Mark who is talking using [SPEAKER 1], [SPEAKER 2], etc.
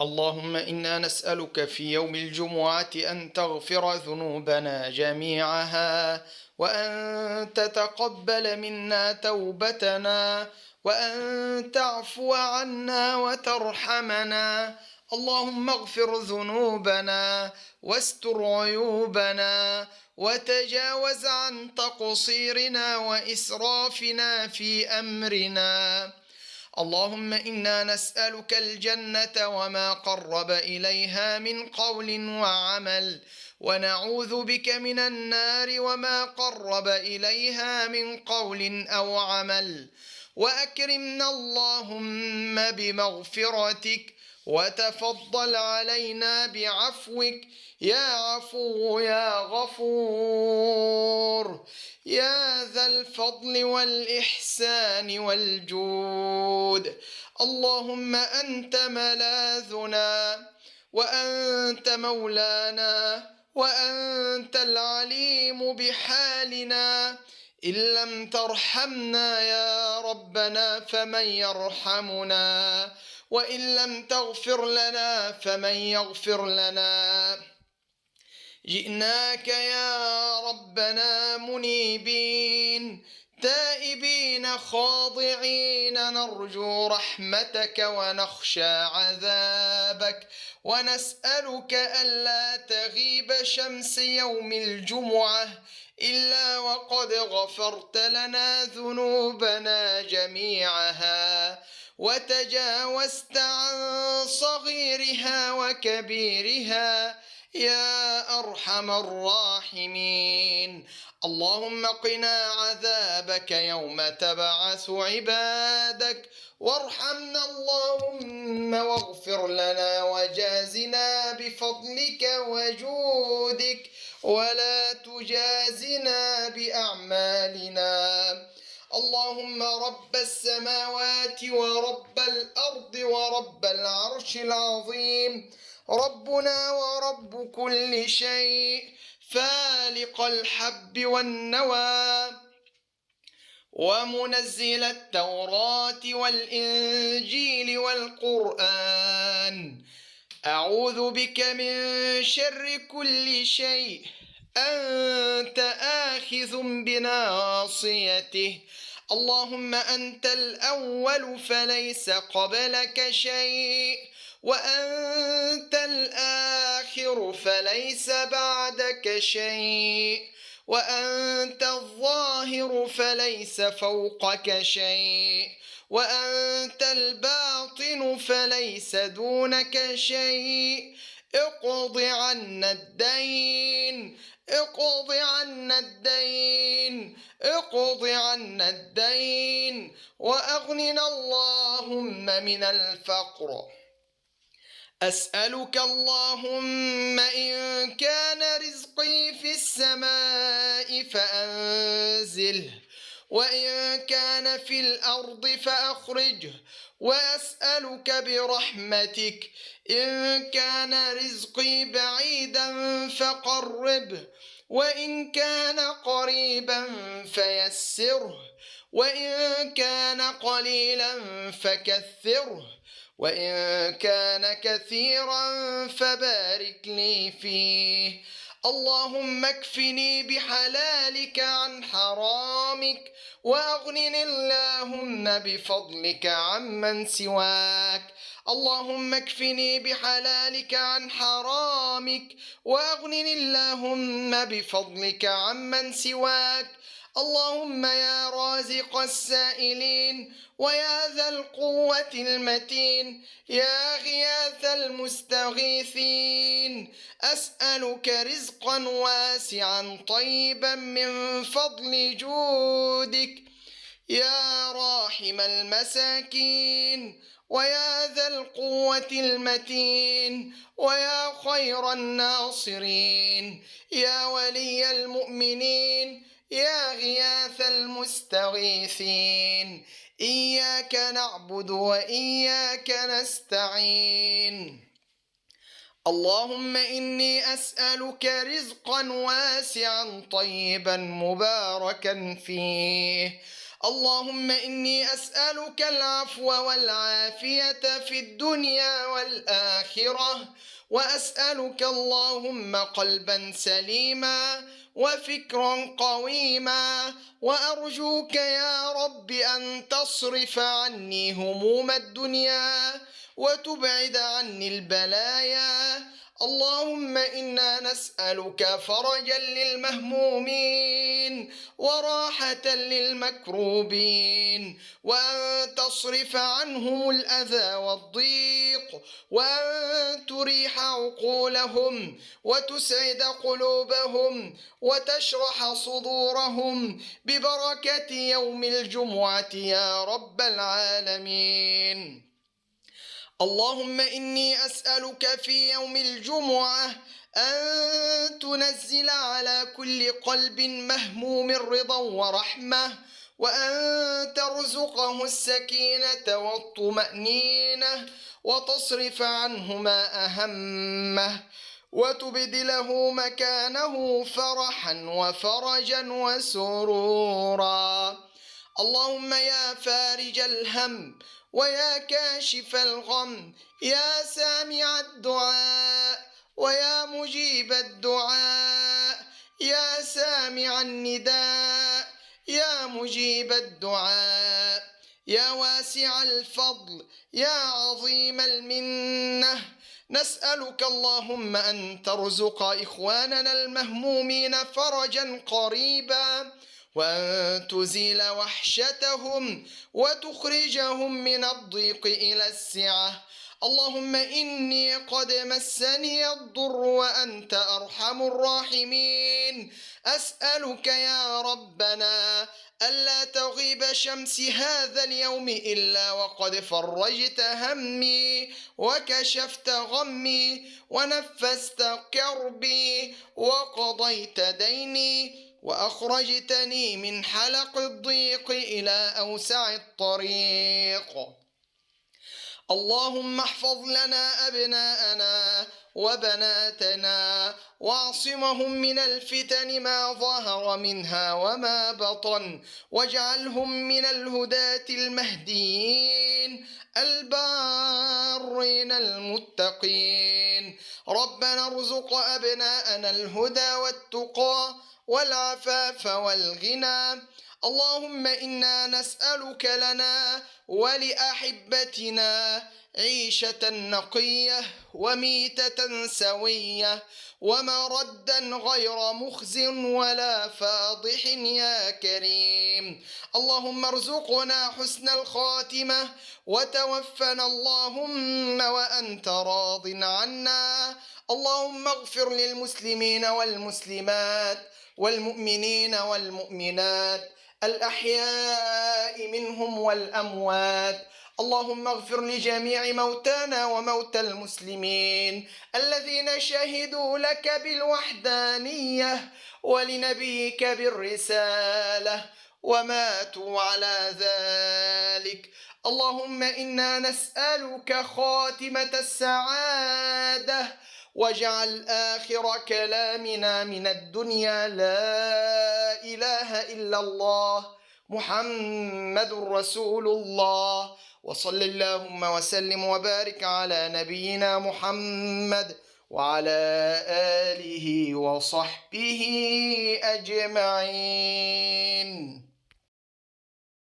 [SPEAKER 1] اللهم إنا نسألك في يوم الجمعة أن تغفر ذنوبنا جميعها، وأن تتقبل منا توبتنا، وأن تعفو عنا وترحمنا. اللهم اغفر ذنوبنا واستر عيوبنا وتجاوز عن تقصيرنا وإسرافنا في أمرنا. اللهم إنا نسألك الجنة وما قرب إليها من قول وعمل، ونعوذ بك من النار وما قرب إليها من قول أو عمل. وأكرمنا اللهم بمغفرتك، وتفضل علينا بعفوك، يا عفو يا غفور، يا ذا الفضل والإحسان والجود. اللهم أنت ملاذنا، وأنت مولانا، وأنت العليم بحالنا. إن لم ترحمنا يا ربنا فمن يرحمنا، وإن لم تغفر لنا فمن يغفر لنا. جئناك يا ربنا منيبين تائبين خاضعين، نرجو رحمتك ونخشى عذابك، ونسألك ألا تغيب شمس يوم الجمعة إلا وقد غفرت لنا ذنوبنا جميعها، وتجاوزت عن صغيرها وكبيرها يا أرحم الراحمين. اللهم قنا عذابك يوم تبعث عبادك، وارحمنا اللهم واغفر لنا وجازنا بفضلك وجودك، ولا تجازنا بأعمالنا. اللهم رب السماوات ورب الأرض ورب العرش العظيم، ربنا ورب كل شيء، فالق الحب والنوى، ومنزل التوراة والإنجيل والقرآن، أعوذ بك من شر كل شيء أنت آخذ بناصيته. اللهم أنت الأول فليس قبلك شيء، وأنت الآخر فليس بعدك شيء، وأنت الظاهر فليس فوقك شيء، وأنت الباطن فليس دونك شيء. اقض عنا الدين، اقض عنا الدين، اقض عنا الدين، وأغننا اللهم من الفقر. أسألك اللهم إن كان رزقي في السماء فأنزله، وإن كان في الأرض فأخرجه، وأسألك برحمتك إن كان رزقي بعيدا فقربه، وإن كان قريبا فيسره، وإن كان قليلا فكثره، وإن كان كثيرا فبارك لي فيه. اللهم اكفني بحلالك عن حرامك، وأغنني اللهم بفضلك عمن سواك. اللهم اكفني بحلالك عن حرامك، وأغنني اللهم بفضلك عمن سواك. اللهم يا رازق السائلين، ويا ذا القوة المتين، يا غياث المستغيثين، أسألك رزقا واسعا طيبا من فضل جودك، يا راحم المساكين، ويا ذا القوة المتين، ويا خير الناصرين، يا ولي المؤمنين، يا غياث المستغيثين. إياك نعبد وإياك نستعين. اللهم إني أسألك رزقا واسعا طيبا مباركا فيه. اللهم إني أسألك العفو والعافية في الدنيا والآخرة، وأسألك اللهم قلبا سليما وفكرا قويما، وأرجوك يا رب أن تصرف عني هموم الدنيا وتبعد عني البلايا. اللهم إنا نسألك فرجا للمهمومين وراحة للمكروبين، وأن تصرف عنهم الأذى والضيق، وأن تريح عقولهم وتسعد قلوبهم وتشرح صدورهم ببركة يوم الجمعة يا رب العالمين. اللهم إني أسألك في يوم الجمعة أن تنزل على كل قلب مهموم رضا ورحمة، وأن ترزقه السكينة والطمأنينة، وتصرف عنه ما أهمه، وتبدله مكانه فرحا وفرجا وسرورا. اللهم يا فارج الهم ويا كاشف الغم، يا سامع الدعاء ويا مجيب الدعاء، يا سامع النداء يا مجيب الدعاء، يا واسع الفضل يا عظيم المنة، نسألك اللهم أن ترزق إخواننا المهمومين فرجا قريبا، وأن تزيل وحشتهم وتخرجهم من الضيق إلى السعة. اللهم إني قد مسني الضر وأنت أرحم الراحمين، أسألك يا ربنا ألا تغيب شمس هذا اليوم إلا وقد فرجت همي وكشفت غمي ونفست كربي وقضيت ديني وأخرجتني من حلق الضيق إلى أوسع الطريق. اللهم احفظ لنا أبناءنا وبناتنا واعصمهم من الفتن ما ظهر منها وما بطن، واجعلهم من الهداة المهديين البارين المتقين. ربنا ارزق أبناءنا الهدى والتقى والعفاف والغنى. اللهم إنا نسألك لنا ولأحبتنا عيشة نقية وميتة سوية ومردا غير مخز ولا فاضح يا كريم. اللهم ارزقنا حسن الخاتمة وتوفنا اللهم وأنت راض عنا. اللهم اغفر للمسلمين والمسلمات والمؤمنين والمؤمنات الأحياء منهم والأموات. اللهم اغفر لجميع موتانا وموتى المسلمين الذين شهدوا لك بالوحدانية ولنبيك بالرسالة وماتوا على ذلك. اللهم إنا نسألك خاتمة السعادة، واجعل آخر كلامنا من الدنيا لا إله إلا الله محمد رسول الله. وصل اللهم وسلم وبارك على نبينا محمد وعلى آله وصحبه أجمعين.